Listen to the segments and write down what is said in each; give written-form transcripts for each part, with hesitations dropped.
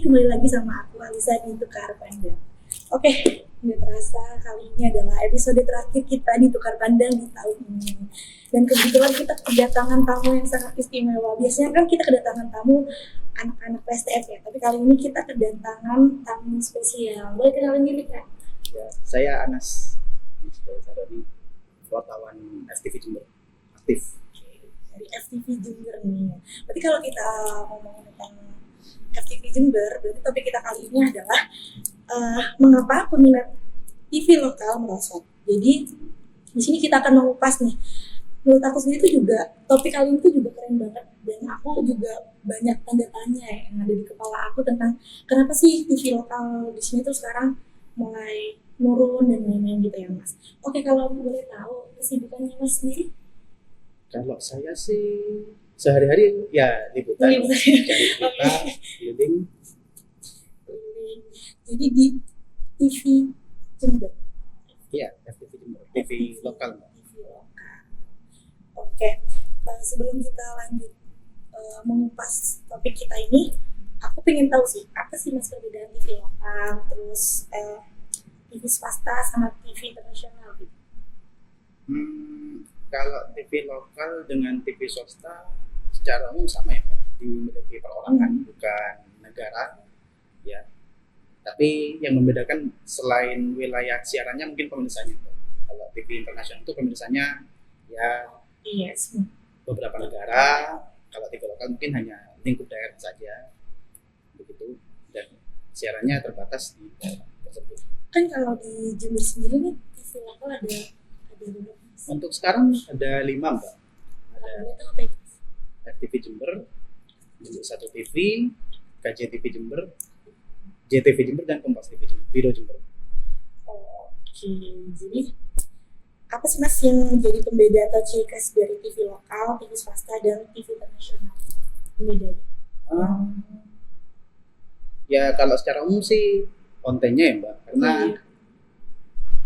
kembali lagi sama aku Alisa di Tukar Pandang. Oke, nggak terasa kali ini adalah episode terakhir kita di Tukar Pandang di tahun ini. Dan kebetulan kita kedatangan tamu yang sangat istimewa. Biasanya kan kita kedatangan tamu anak-anak PSTF ya, tapi kali ini kita kedatangan tamu spesial. Boleh kenalin diri Kak? Ya, saya Anas, dari wartawan FTV Jember, aktif. Dari FTV Jember nih. Berarti kalau kita ngomong tentang FTV Jember, berarti topik kita kali ini adalah mengapa peminat TV lokal merosot. Jadi di sini kita akan mengupas nih. Menurut aku sendiri itu juga topik kali ini tuh juga keren banget, dan aku juga banyak tanda tanya yang ada di kepala aku tentang kenapa sih TV lokal di sini tuh sekarang mulai nurun dan lain-lain gitu ya Mas. Oke, kalau boleh tahu kesibukannya Mas sendiri? Kalau saya sih sehari-hari ya liputan, Liputan. cari berita, keliling. Jadi di TV Jember. Ya, FTV Jember, TV lokal. TV lokal. Oke, sebelum kita lanjut mengupas topik kita ini, aku pengen tahu sih apa sih Mas perbedaan TV lokal, terus TV swasta sama TV internasional gitu. Kalau TV lokal dengan TV swasta secara umum sama ya Pak, dimiliki perorangan, bukan negara ya. Tapi yang membedakan selain wilayah siarannya mungkin pemirsaanya Pak. Kalau TV internasional itu pemirsaanya ya Yes. beberapa negara. Kalau TV lokal mungkin hanya lingkup daerah saja begitu, dan siarannya terbatas di daerah tersebut. Kan kalau di Jember sendiri nih TV lokal ada berapa? Untuk sekarang ada 5 Mbak. Ada Itu apa itu? FTV Jember, Jember 1 TV, KJTV Jember, JTV Jember, dan Kompas TV Jember, Biro Jember. Oke, jadi apa sih Mas yang menjadi pembeda atau ciri khas dari TV lokal, TV swasta, dan TV internasional? Pembedanya? Ya kalau secara umum sih kontennya ya Mbak,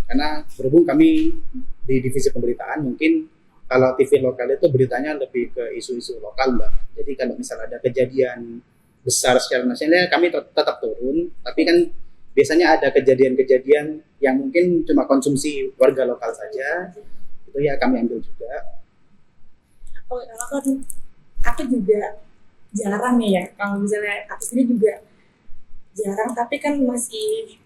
karena berhubung kami di divisi pemberitaan, mungkin kalau TV lokal itu beritanya lebih ke isu-isu lokal Mbak. Jadi kalau misalnya ada kejadian besar secara nasional, kami tetap turun, tapi kan biasanya ada kejadian-kejadian yang mungkin cuma konsumsi warga lokal saja, itu ya kami ambil juga. Oh, kalau kan aku juga jarang nih ya, kalau misalnya aku sendiri juga jarang, tapi kan masih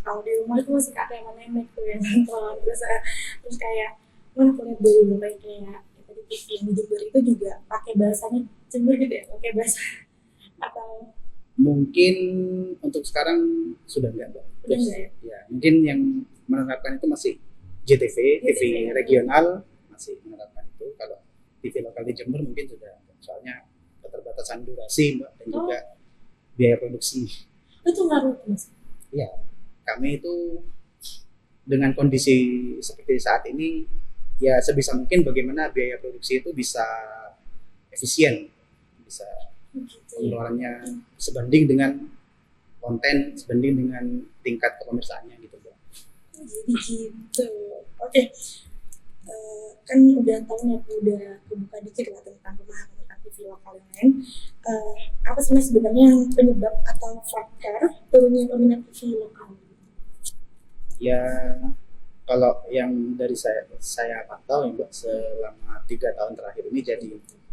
kalau di rumah itu masih ada yang nenek tuh yang nonton, terus kayak mana aku lihat dulu kayak tadi TV yang di Jember itu juga pakai bahasanya Jember gitu ya, pakai bahasa atau Mungkin untuk sekarang sudah enggak Mbak. udah enggak ya? Ya, mungkin yang menerapkan itu masih JTV, TV regional masih menerapkan itu. Kalau TV lokal di Jember mungkin sudah, soalnya keterbatasan durasi Mbak, dan juga biaya produksi. Itu ngaruh Mas? Ya, kami itu dengan kondisi seperti saat ini, ya sebisa mungkin bagaimana biaya produksi itu bisa efisien, bisa pengeluarannya sebanding dengan konten, sebanding dengan tingkat pemirsaannya gitu Bang. Jadi gitu. Oke. Kan udah tahu nih, aku udah kebuka dikit lah tentang pemahaman tentang TV lokal yang lain. Apa sih Mas sebenarnya yang penyebab atau faktor turunnya peminat TV lokal? Ya kalau yang dari saya pantau ya Mbak, selama 3 tahun terakhir ini jadi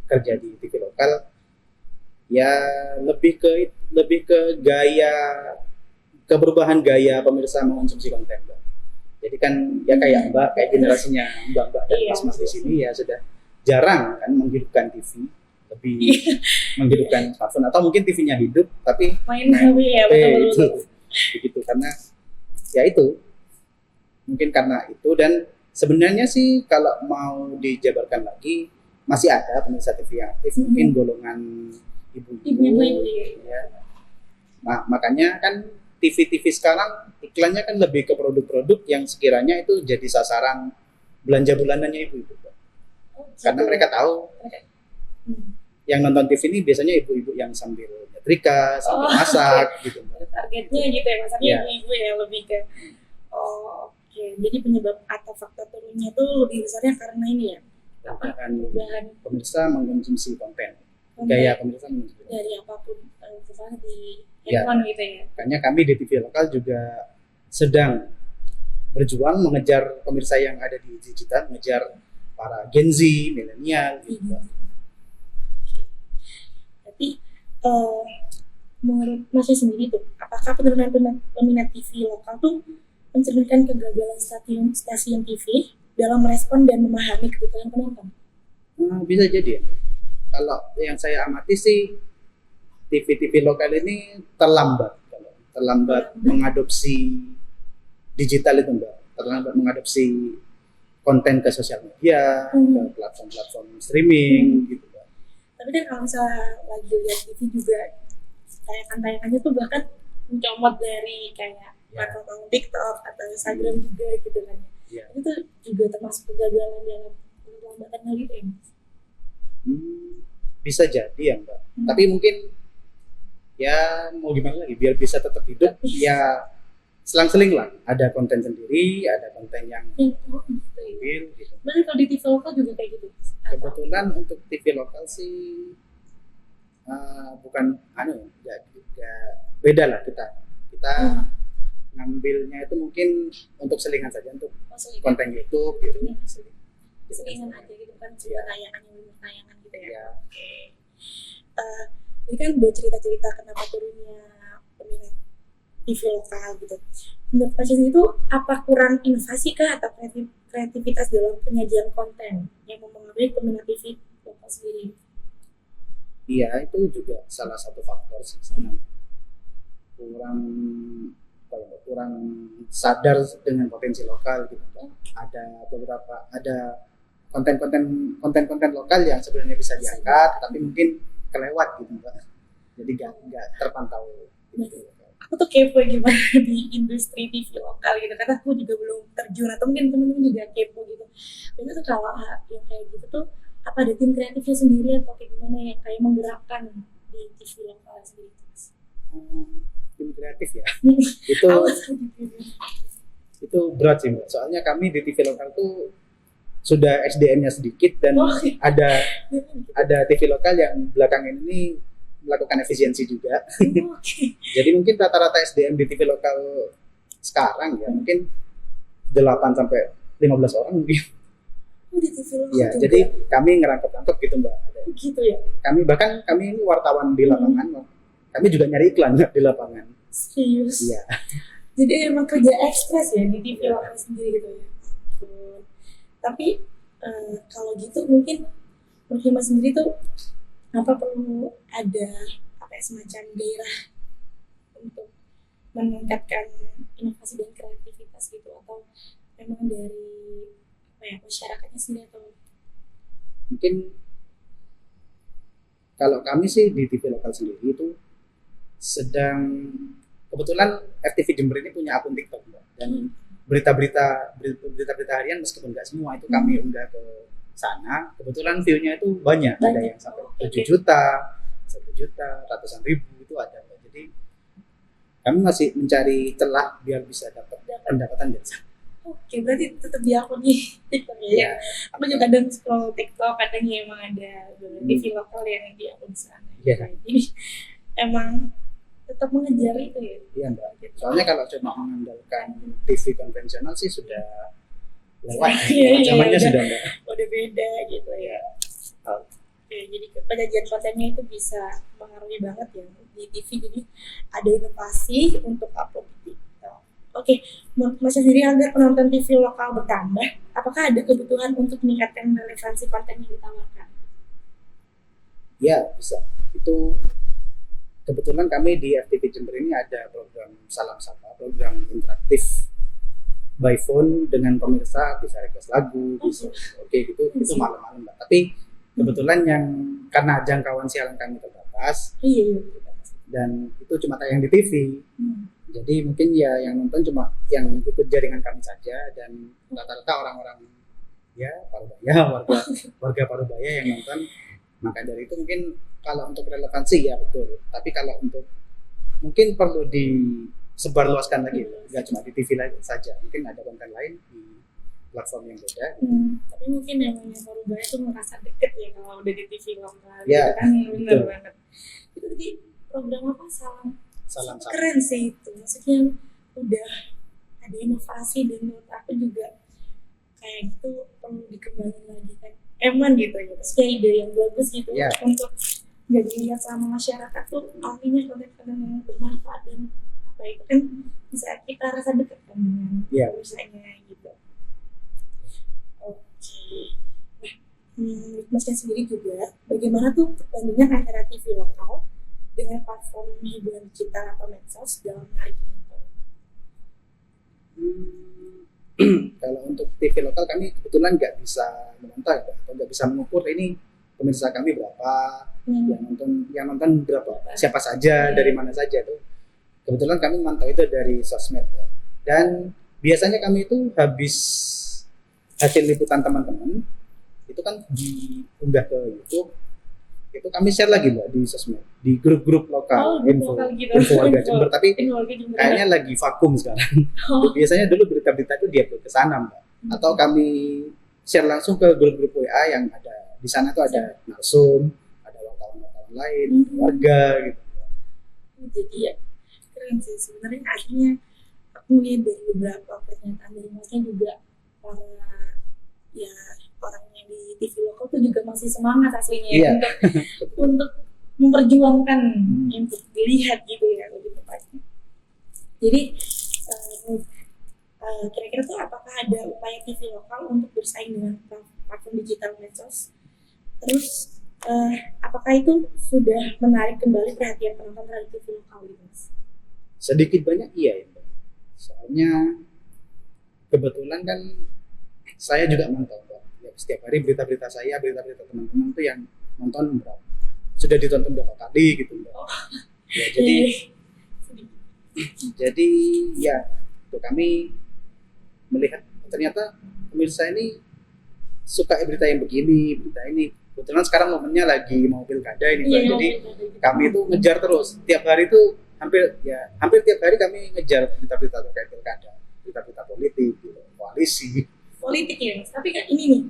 kerja di TV lokal, ya lebih ke perubahan gaya pemirsa mengkonsumsi konten Mbak. Jadi kan ya kayak Mbak, kayak generasinya Mbak dan Mas di sini ya sudah jarang kan menghidupkan TV, lebih menghidupkan smartphone, atau mungkin TV-nya hidup tapi main HP ya, betul. Begitu, karena ya itu mungkin karena itu. Dan sebenarnya sih kalau mau dijabarkan lagi masih ada pemirsa TV yang aktif, mungkin golongan ibu-ibu ya. Makanya kan TV-TV sekarang iklannya kan lebih ke produk-produk yang sekiranya itu jadi sasaran belanja bulanannya ibu-ibu. Karena mereka tahu yang nonton TV ini biasanya ibu-ibu yang sambil nyetrika, sambil masak gitu. Targetnya gitu ya, masaknya ibu-ibu ya lebih ke. Oke. Jadi penyebab atau faktor turunnya itu lebih besarnya karena ini ya, perubahan pemirsa mengkonsumsi konten. gaya pemirsa menonton film. dari apapun misalnya di Ya. handphone gitu ya. Makanya kami di TV lokal juga sedang berjuang mengejar pemirsa yang ada di digital, mengejar para Gen Z, milenial gitu. Tapi menurut Masnya sendiri tuh, apakah penurunan peminat TV lokal tuh mencerminkan kegagalan stasiun TV dalam merespon dan memahami kebutuhan penonton? Bisa jadi ya. Kalau yang saya amati sih TV-TV lokal ini terlambat mengadopsi digital itu Mbak, terlambat mengadopsi konten ke sosial media, ke platform-platform streaming gitu Mbak. Tapi kan kalau misalnya lagi lihat TV juga tayangan-tayangannya tuh bahkan mencomot dari kayak platform TikTok atau Instagram juga gitu kan. Ya. Itu juga termasuk kegagalan dalam pelambatan hal itu ya? Bisa jadi ya Mbak. Tapi mungkin ya mau gimana lagi biar bisa tetap hidup ya selang-seling lah. Ada konten sendiri, ada konten yang ambil gitu. Berarti kalau di TV lokal juga kayak gitu? Kebetulan untuk TV lokal sih bukan ya beda lah kita ngambilnya itu mungkin untuk selingan saja, untuk konten YouTube gitu. Selingan aja gitu kan, cuma tayangan gitu ya. Ya. Oke. Ini kan udah cerita-cerita kenapa turunnya peminat TV lokal gitu. Menurut Pak Cis itu apa kurang inovasi kah atau kreativitas dalam penyajian konten yang mempengaruhi peminat TV lokal sendiri? Iya, itu juga salah satu faktor sih sebenarnya. Kurang sadar dengan potensi lokal gitu. Ada konten-konten lokal yang sebenarnya bisa diangkat, tapi mungkin kelewat gitu Mbak. Jadi nggak terpantau gitu. Aku tuh kepo gimana di industri TV lokal gitu, karena aku juga belum terjun atau mungkin temen-temen juga kepo gitu. Itu tuh kalau yang kayak gitu tuh apa ada tim kreatifnya sendiri atau kayak gimana yang kayak menggerakkan di TV lokal sendiri? Tim kreatif ya. itu berat sih Mbak. Soalnya kami di TV lokal tuh sudah SDM-nya sedikit dan ada TV lokal yang belakangan ini melakukan efisiensi juga. Jadi mungkin rata-rata SDM di TV lokal sekarang ya mungkin 8 sampai 15 orang mungkin. Di TV lokal ya, juga. Jadi kami ngerangkep-rangkep gitu Mbak. Gitu ya. Kami ini wartawan di lapangan. Kami juga nyari iklan di lapangan. Serius. Iya. Jadi emang kerja ekstras ya di TV lokal sendiri gitu ya. Tapi kalau gitu mungkin menurut Mas sendiri tuh apa perlu ada semacam gairah untuk meningkatkan inovasi dan kreativitas gitu, atau memang dari masyarakatnya sendiri, atau mungkin kalau kami sih di TV lokal sendiri itu sedang kebetulan FTV Jember ini punya akun TikTok Mbak, dan berita-berita harian meskipun nggak semua itu kami unggah ke sana. Kebetulan view-nya itu banyak. Ada yang sampai 7 juta, 1 juta, ratusan ribu itu ada. Jadi kami masih mencari celah biar bisa dapat pendapatan dari sana. Oke, berarti tetap di akun TikTok ya. Aku juga kadang scroll TikTok, kadang ya emang ada TV lokal yang di akun sana. Jadi emang tetap mengejar itu ya. Iya Mbak. Soalnya kalau cuma mengandalkan TV konvensional sih sudah lewat. Zamannya sudah Mbak. Udah beda gitu ya. Oke, jadi penyajian kontennya itu bisa mengaruhi banget ya di TV. Jadi ada inovasi untuk upload di TikTok. Oke, menurut Mas sendiri agar penonton TV lokal bertambah, apakah ada kebutuhan untuk meningkatkan relevansi konten yang ditawarkan? Ya, bisa. Itu kebetulan kami di FTV Jember ini ada program Salam Sapa, program interaktif by phone dengan pemirsa, bisa request lagu, bisa gitu, itu malam-malam Mbak. Tapi kebetulan yang karena jangkauan siaran kami terbatas, dan itu cuma tayang di TV, jadi mungkin ya yang nonton cuma yang ikut jaringan kami saja, dan rata-rata orang-orang ya Parubaya, warga Parubaya yang nonton. Maka dari itu mungkin kalau untuk relevansi ya betul, tapi kalau untuk mungkin perlu disebarluaskan lagi, nggak cuma di TV saja, mungkin ada konten lain di platform yang beda. Tapi mungkin yang merubah itu merasa deket ya kalau udah di TV lokal Ya, gitu kan, bener betul. banget. Itu tadi program apa, Salam keren sih itu, maksudnya udah ada inovasi dan menurut aku juga kayak gitu perlu dikembangin lagi kan, emang gitu ya, terus kayak ide yang bagus gitu Ya. untuk jadi lihat sama masyarakat tuh artinya konten-konten yang bermanfaat dan apa itu kan bisa kita rasa dekat kan dengan Ya. usahanya gitu. Oke. Nah, Masnya sendiri juga, bagaimana tuh perbandingan antara TV lokal dengan platform hiburan digital atau medsos dalam menarik penonton? Kalau untuk TV lokal kami kebetulan nggak bisa memantau ya, atau nggak bisa mengukur ini pemirsa kami berapa, yang nonton berapa, siapa saja, dari mana saja tuh. Kebetulan kami mantau itu dari sosmed ya. Dan biasanya kami itu habis hasil liputan teman-teman itu kan diunggah ke YouTube, itu kami share lagi Mbak di sosmed, di grup-grup lokal, Grup lokal gitu. info warga Jember, tapi Warga Jember. kayaknya lagi vakum sekarang. Oh. Biasanya dulu berita-berita itu diupload ke sana Mbak, atau kami share langsung ke grup-grup WA yang ada di sana tuh, ada narsum, ada wartawan-wartawan lain, warga gitu. Jadi ya keren sih sebenarnya, akhirnya aku lihat dari beberapa pernyataan dari Masnya juga para ya orang yang di TV lokal tuh juga masih semangat aslinya Iya. untuk memperjuangkan, untuk dilihat gitu ya lebih tepatnya. Jadi kira-kira tuh apakah ada upaya TV lokal untuk bersaing dengan platform digital medsos? Terus apakah itu sudah menarik kembali perhatian penonton terhadap TV lokal gitu, Mas? Sedikit banyak iya ya Mbak. Soalnya kebetulan kan saya juga mantau Mbak. Ya, setiap hari berita-berita saya, berita-berita teman-teman tuh yang nonton berapa, sudah ditonton berapa kali gitu Mbak. Ya, jadi ya itu kami melihat ternyata pemirsa ini suka berita yang begini, berita ini. Kebetulan sekarang momennya lagi mau pilkada ini Mbak. Jadi kami itu ngejar terus. Tiap hari itu hampir tiap hari kami ngejar berita-berita terkait pilkada, berita-berita politik, gitu, koalisi. Politik ya Mas, tapi kan ini nih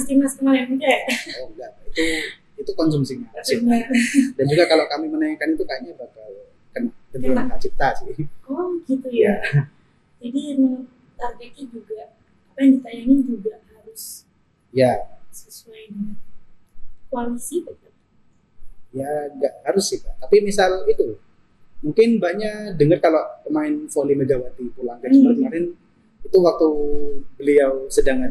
timnas kemarin enggak? Oh enggak, itu konsumsinya. Benar. Dan juga kalau kami menayangkan itu kayaknya bakal kena benturan hak cipta sih. Oh gitu ya. Jadi emang targetnya juga apa yang ditayangin juga harus sesuai dengan koalisi betul. Ya nggak harus sih Pak. Tapi misal itu mungkin banyak dengar kalau pemain voli Megawati pulang ke Jember kemarin itu waktu beliau sedang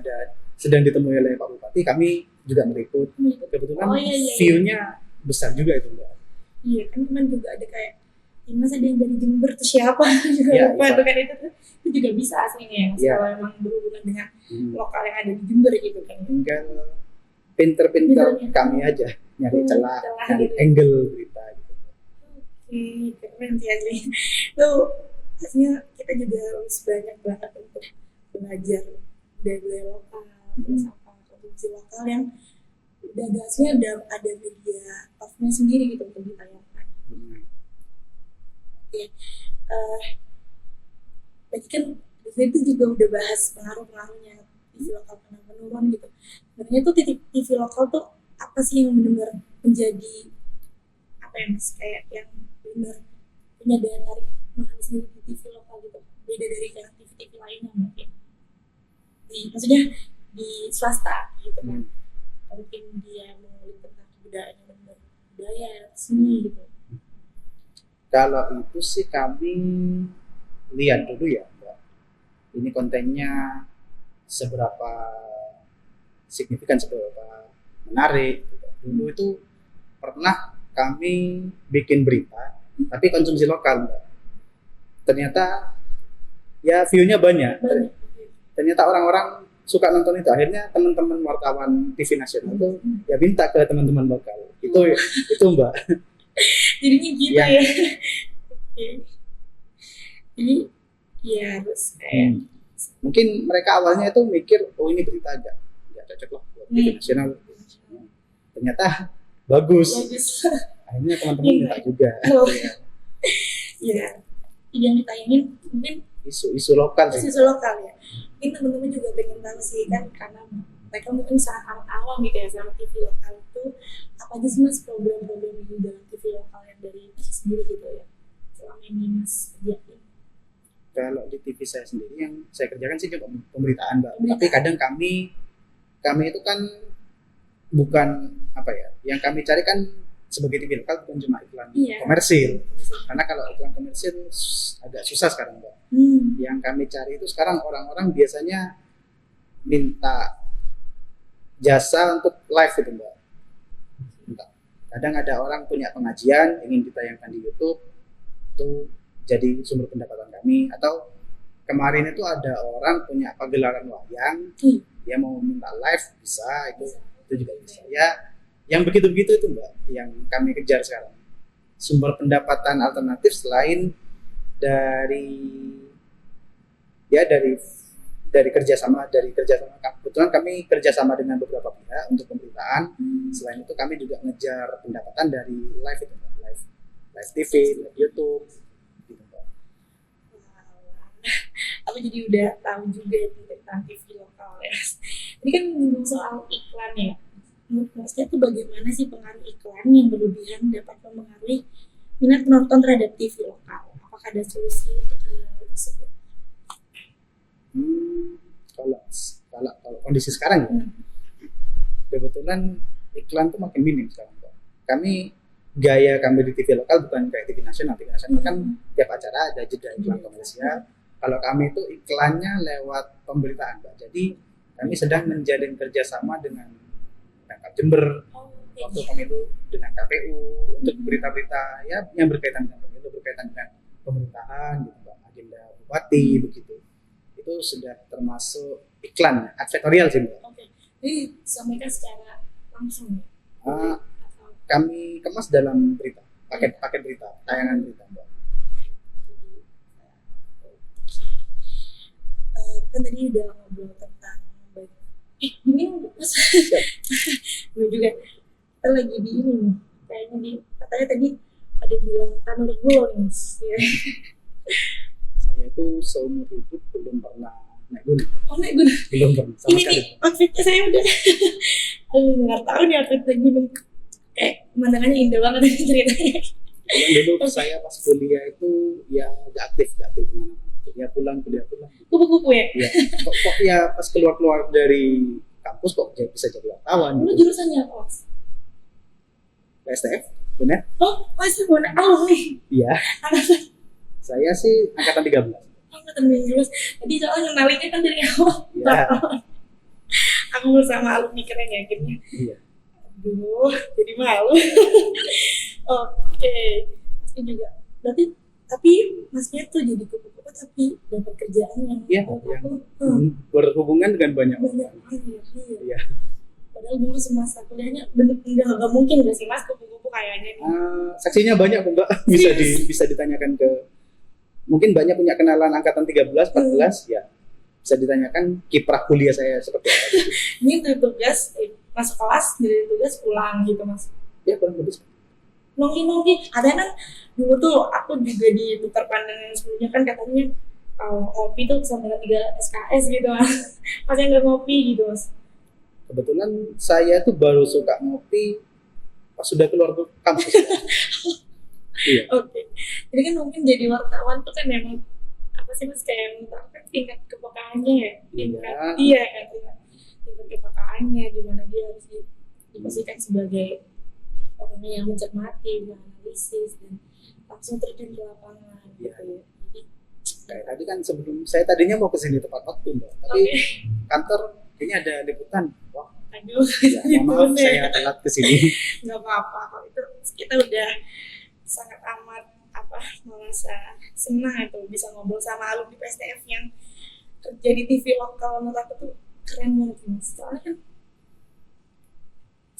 ditemui oleh Pak Bupati, kami juga meliput. Kebetulan view-nya besar juga itu Mbak. Iya kan kemarin juga ada kayak Mas ada yang dari Jember tuh siapa juga lupa itu kan, itu juga bisa aslinya ya, kalau memang berhubungan dengan lokal yang ada di Jember gitu kan. Tinggal pinter-pinter kami aja nyari celah, nyari angle berita gitu. Oke, keren sih asli. Tuh pastinya kita juga harus banyak banget untuk belajar budaya lokal, terus apa konsumsi lokal yang udah gasnya ada media platformnya sendiri gitu untuk ditayangkan. Oke, berarti kan itu juga udah bahas pengaruh-pengaruhnya TV lokal pernah menurun gitu. Sebenarnya tuh TV lokal tuh apa sih yang benar-benar menjadi apa ya Mas, kayak yang benar punya daya tarik mahal sendiri di TV lokal gitu, beda dari kayak TV lainnya mungkin maksudnya di swasta gitu kan. Mungkin dia mengulik tentang kebudayaan yang benar, budaya seni gitu. Kalau itu sih kami lihat dulu ya Mbak, ini kontennya seberapa signifikan, seberapa menarik gitu. Dulu itu pernah kami bikin berita tapi konsumsi lokal Mbak, ternyata ya view-nya banyak. Ternyata orang-orang suka nonton itu. Akhirnya teman-teman wartawan TV nasional itu ya minta ke teman-teman lokal. Itu Mbak. Jadinya gitu ya. Oke. Jadi ya harus kayak mungkin mereka awalnya itu mikir oh ini berita nggak cocok lah buat TV nasional. Ternyata bagus. Akhirnya teman-teman minta juga. Iya. Yang ditayangin mungkin isu lokal sih. Isu lokal ya. Mungkin teman-teman juga pengen tahu sih kan, karena mereka mungkin sangat awam gitu ya sama TV lokal itu, apa aja sih Mas program-program di dalam TV lokal yang dari Mas sendiri gitu ya selama ini Mas kerjain? Kalau di TV saya sendiri yang saya kerjakan sih cuma pemberitaan, Mbak. Pemberitaan. Tapi kadang kami itu kan bukan apa ya, yang kami cari kan sebagai TV lokal bukan cuma iklan Iya. komersil. Karena kalau iklan komersil agak susah sekarang, Mbak. Yang kami cari itu sekarang orang-orang biasanya minta jasa untuk live itu, Mbak. Kadang ada orang punya pengajian ingin ditayangkan di YouTube, itu jadi sumber pendapatan kami. Atau kemarin itu ada orang punya pagelaran wayang, dia mau minta live bisa, itu juga bisa. Ya, yang begitu-begitu itu, Mbak, yang kami kejar sekarang. Sumber pendapatan alternatif selain dari kerjasama kebetulan kami kerjasama dengan beberapa pihak untuk pemberitaan. Selain itu kami juga ngejar pendapatan dari live itu, Mbak. live TV, live YouTube gitu, Mbak. Aku jadi udah tahu juga itu tentang TV lokal ya. Ini kan ngomong soal iklan ya. Menurut Masnya itu bagaimana sih pengaruh iklan yang berlebihan dapat mempengaruhi minat penonton terhadap TV lokal? Apakah ada solusi untuk hal tersebut? Kalau kondisi sekarang ya, kebetulan iklan tuh makin minim sekarang, Mbak. Gaya kami di TV lokal bukan kayak TV nasional. TV nasional kan tiap acara ada jeda iklan komersial. Kalau kami itu iklannya lewat pemberitaan, Mbak. Jadi kami sedang menjalin kerjasama dengan Pemkab Jember waktu pemilu, dengan KPU untuk berita-berita ya yang berkaitan dengan pemilu, berkaitan dengan pemerintahan, gitu, Mbak. Agenda bupati begitu. Itu sudah termasuk iklan advertorial sih, Mbak. Oke, jadi disampaikan secara langsung ya? Kami kemas dalam berita, paket berita, tayangan berita, Mbak. Kan tadi udah ngobrol tentang diminum Mas. Gue juga kita lagi di ini nih, kayaknya katanya tadi ada bilang kan naik gunung nih Mas. Ya. Saya itu seumur hidup belum pernah naik gunung. Oh naik gunung? Belum pernah, sama Ini sekali. nih outfitnya saya udah nggak tahu nih outfit naik gunung, kayak pemandangannya indah banget nih ceritanya. Dulu saya pas kuliah itu ya nggak aktif kemana-mana. Ya pulang kuliah. Kupu-kupu ya? Ya, kok ya pas keluar dari kampus kok bisa jadi wartawan. Lu Gitu. jurusannya apa Mas? PSTF, benar? Oh masih bener alumni. Iya. Saya sih angkatan 13. Angkatan 13. Tadi soalnya ngenalinnya kan dari awal. Iya. Aku bersama alumni keren ya akhirnya. Iya. Aduh, jadi malu. Oke, Masnya juga. Berarti tapi Masnya tuh jadi kupu-kupu tapi dapat kerjaan yang Iya, menurut yang berhubungan dengan banyak banyak orang. orang ya. Iya. Padahal dulu semasa kuliahnya bener nggak mungkin gak sih Mas kupu-kupu kayaknya nih. Saksinya banyak, Mbak. Bisa ditanyakan ke, mungkin banyak punya kenalan angkatan 13, 14 ya. Bisa ditanyakan kiprah kuliah saya seperti apa. Ini tuh tugas masuk kelas, jadi tugas pulang gitu Mas. Ya kurang lebih. Nongki ada kan dulu tuh aku juga di tukar pandangan sebelumnya kan katanya kalau ngopi tuh sama dengan 3 SKS gitu Mas. Masnya nggak ngopi gitu Mas. Kebetulan saya tuh baru suka ngopi pas sudah keluar kampus. Iya. Oke. Jadi kan mungkin jadi wartawan tuh kan memang apa sih Mas kayak menetapkan tingkat kepekaannya ya. Iya kan tingkat kepekaannya di mana dia harus dipastikan sebagai orang yang mencermati, menganalisis dan langsung terjun ke lapangan gitu ya. Jadi Kayak tadi kan sebelum saya tadinya mau kesini tepat waktu, Mbak. Tapi kantor ini ada liputan. Wah, aduh, ya, mohon maaf saya telat kesini. nggak apa-apa kalau itu kita udah sangat amat merasa senang itu bisa ngobrol sama alumni PSTF yang kerja di TV lokal. Menurut aku tuh keren banget Mas. Soalnya kan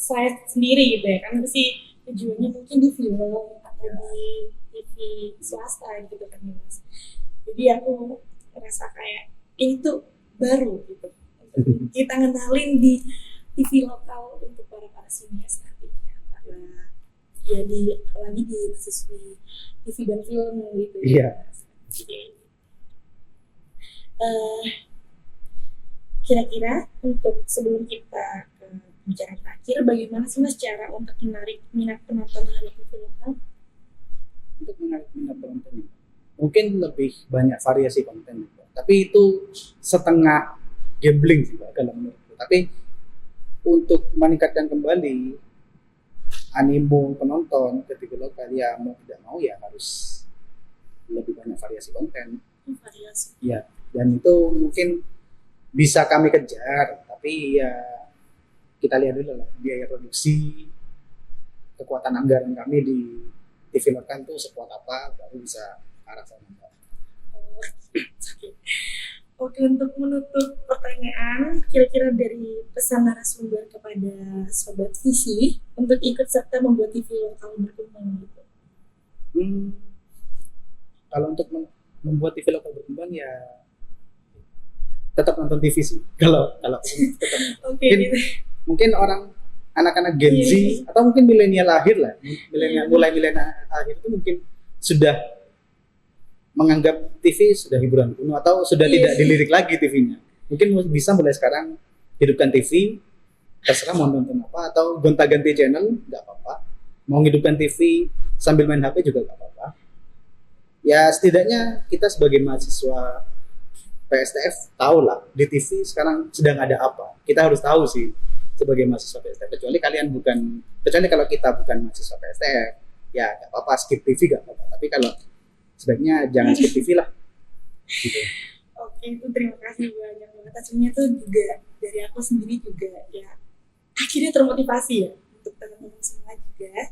saya sendiri gitu ya kan sih tujuannya mungkin di film atau di TV swasta gitu kan Mas. Jadi aku merasa kayak ini tuh baru gitu kita ngenalin di TV lokal untuk para sinias nantinya para ya apalagi di khusus di TV dan film gitu Iya. Jadi, Kira-kira untuk sebelum kita ke bicara terakhir, bagaimana sih Mas cara untuk menarik minat penonton terhadap TV lokal? Untuk menarik minat penonton mungkin lebih banyak variasi konten, tapi itu setengah gambling sih Pak, kalau menurutku. Tapi untuk meningkatkan kembali animo penonton ke TV lokal, ya mau tidak mau ya harus lebih banyak variasi konten Variasi. ya, dan itu mungkin bisa kami kejar, tapi ya kita lihat dulu lah biaya produksi, kekuatan anggaran kami di TV lokal itu sekuat apa, baru bisa ke arah sana. Oke, untuk menutup pertanyaan, kira-kira dari pesan narasumber kepada Sobat Visi untuk ikut serta membuat TV lokal berkembang gitu. Kalau untuk membuat TV lokal berkembang ya tetap nonton TV sih. Kalau tetap Oke, gitu. mungkin orang anak-anak Gen Z Iya. atau mungkin milenial akhir lah, Iya. mulai milenial akhir itu mungkin sudah menganggap TV sudah hiburan kuno atau sudah Iya. tidak dilirik lagi TV-nya. Mungkin bisa mulai sekarang hidupkan TV, terserah mau nonton apa, atau gonta-ganti channel nggak apa-apa. Mau hidupkan TV sambil main HP juga nggak apa-apa. Ya setidaknya kita sebagai mahasiswa PSTF tahu lah di TV sekarang sedang ada apa. Kita harus tahu sih sebagai mahasiswa PSTF. Kecuali kalau kita bukan mahasiswa PSTF, ya nggak apa-apa, skip TV nggak apa-apa. Tapi kalau sebaiknya jangan skip TV lah. Gitu. Oke, itu terima kasih banyak banget. Hasilnya tuh juga dari aku sendiri juga ya akhirnya termotivasi ya untuk teman-teman semua juga.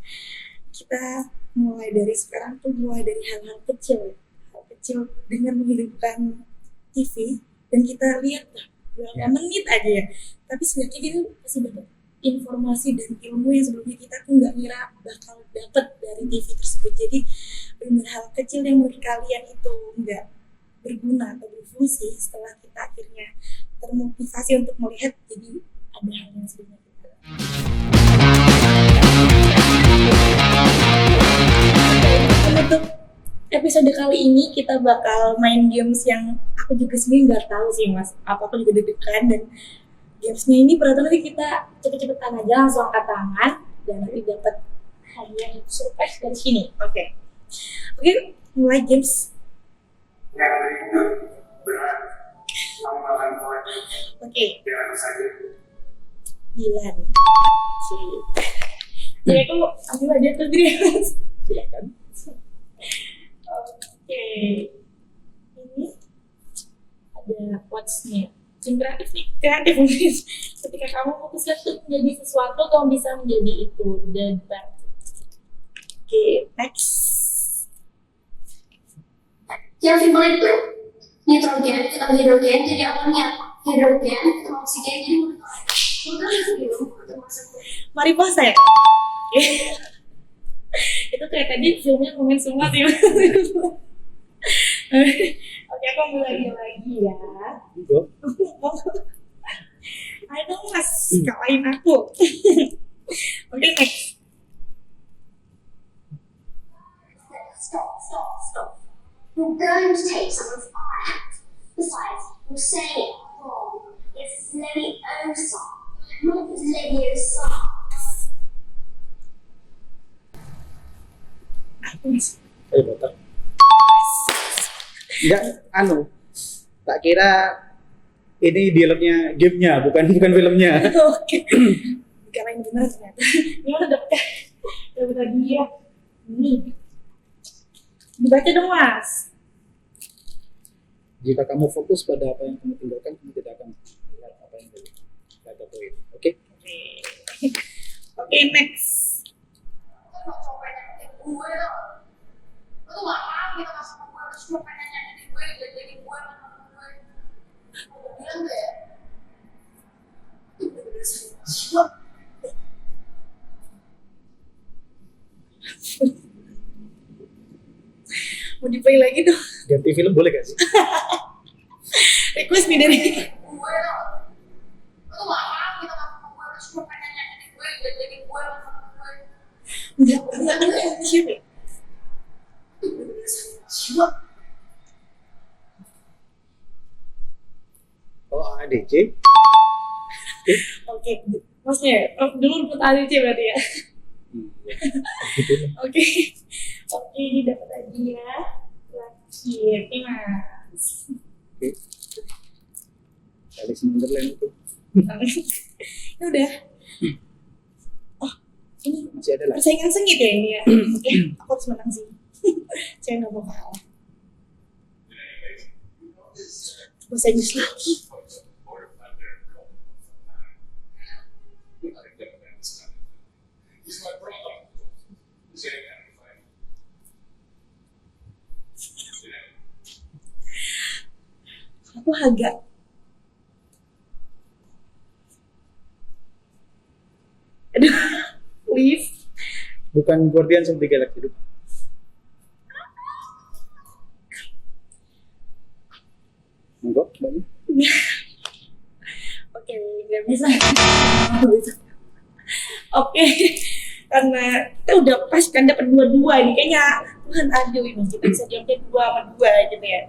Kita mulai dari sekarang tuh mulai dari hal-hal kecil ya. Hal kecil dengan menghidupkan TV dan kita lihat lah berapa menit aja ya. Tapi sebenarnya kita pasti dapat informasi dan ilmu yang sebelumnya kita tuh nggak ngira bakal dapat dari TV tersebut. Jadi benar hal kecil yang menurut kalian itu nggak berguna atau berfungsi, setelah kita akhirnya termotivasi untuk melihat, jadi ada hal yang sebelumnya kita. Untuk episode kali ini kita bakal main games yang aku juga sendiri nggak tahu sih Mas, aku juga deg-degan, dan gamesnya ini berarti nanti kita cepet-cepetan aja langsung angkat tangan dan nanti dapat hadiah surprise dari sini. Oke, mulai games. Oke. Dilan. Jadi aku ambil aja terus dia. Silakan. Oke. Ini ada quotes-nya. Yang kreatif nih, kreatif mungkin. Ketika kamu memutuskan untuk menjadi sesuatu, kamu bisa menjadi itu. The best. Oke, next. Yang simpel itu nitrogen ketemu hidrogen jadi awalnya hidrogen ketemu oksigen jadi Mariposa ya? Itu kayak tadi filmnya komen semua sih. Oke, aku mulai lagi ya. Ayo dong Mas, kalahin aku. Oke, next. Stop. You're going to take some of our hands. Besides, you're saying it wrong. It's Leviosa, not Leviosa. Ayo dokter. Enggak, tak kira ini dialognya gamenya, bukan filmnya. Oke. Kalian benar ternyata. Gimana dapetnya? Dapet hadiah. Ini. Dibaca dong Mas. Jika kamu fokus pada apa yang kamu tinggalkan, kamu tidak akan melihat apa yang kita dapetin. Oke? Oke, next. Mau di-play lagi dong. Ganti film boleh gak sih? Request nih dari enggak siapa ya? Oh, ADC. Oke, maksudnya dulu buat ADC berarti ya. Gitu. Oke, oke, ini dapat lagi ya. Terakhir, nih mas. Oke. Alice in Wonderland itu Ini udah. Oh, ini masih ada lagi. persaingan sengit ya ini ya. Oke, aku harus menang sih. Saya nggak mau kalah. Bahasa Inggris lagi. Aku agak aduh, leave. Bukan Guardians of the Galaxy itu. Enggak, banyak. Oke, nggak bisa. Nggak bisa. Oke, karena kita udah pas kan dapat dua-dua nih kayaknya Tuhan adil ini kita bisa jawabnya 2-2 gitu ya.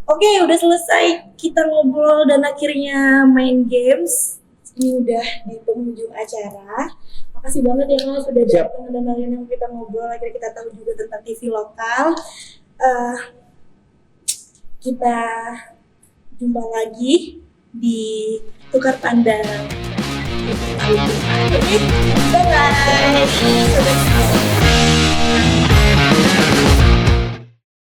Oke, udah selesai kita ngobrol dan akhirnya main games. Ini udah di penghujung acara. Makasih banget ya Mas udah Siap. datang dan yang kita ngobrol. Akhirnya kita tahu juga tentang TV lokal. Kita jumpa lagi di Tukar Pandang. Oke, bye-bye.